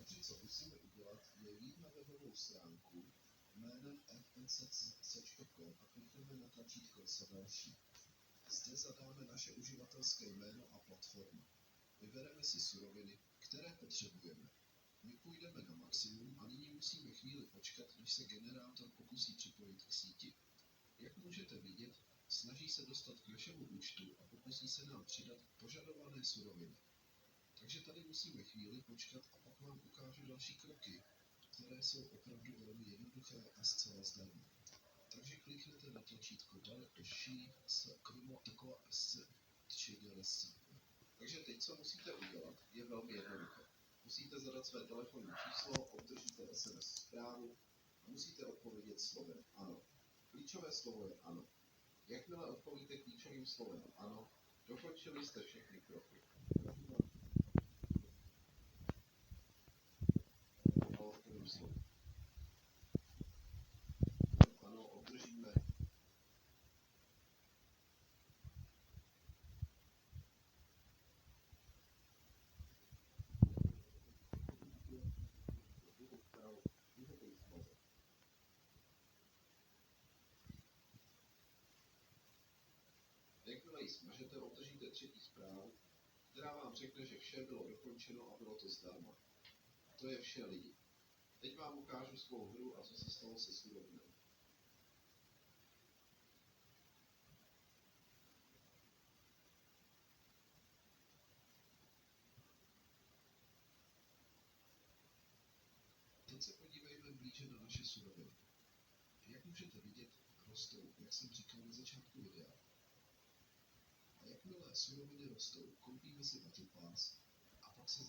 Takže co musíme udělat, je jít na webovou stránku jménem fnc.com a klikneme na tlačítko za další. Zde zadáme naše uživatelské jméno a platformu. Vybereme si suroviny, které potřebujeme. My půjdeme na maximum a nyní musíme chvíli počkat, než se generátor pokusí připojit k síti. Jak můžete vidět, snaží se dostat k našemu účtu a pokusí se nám přidat požadované suroviny. Takže tady musíme chvíli počkat a pak vám ukážu další kroky, které jsou opravdu velmi jednoduché a zcela zdarma. Takže kliknete na tlačítko další s krimo s tčigls. Takže teď, co musíte udělat, je velmi jednoduché. Musíte zadat své telefonní číslo, obdržíte SMS zprávu a musíte odpovědět slovem ano. Klíčové slovo je ano. Jakmile odpovíte klíčovým slovem ano, dokončili jste všechny kroky. Ano, obdržíme. Jakmile ji smažete, obdržíte třetí zprávu, která vám řekne, že vše bylo dokončeno a bylo to zdarma. To je vše, lidi. Teď vám ukážu svou hru a co se stalo se surovinou. Teď se podívejme blíže na naše suroviny. Jak můžete vidět, rostou, jak jsem říkal na začátku videa. A jakmile suroviny rostou, koupíme si Battle Pass a pak se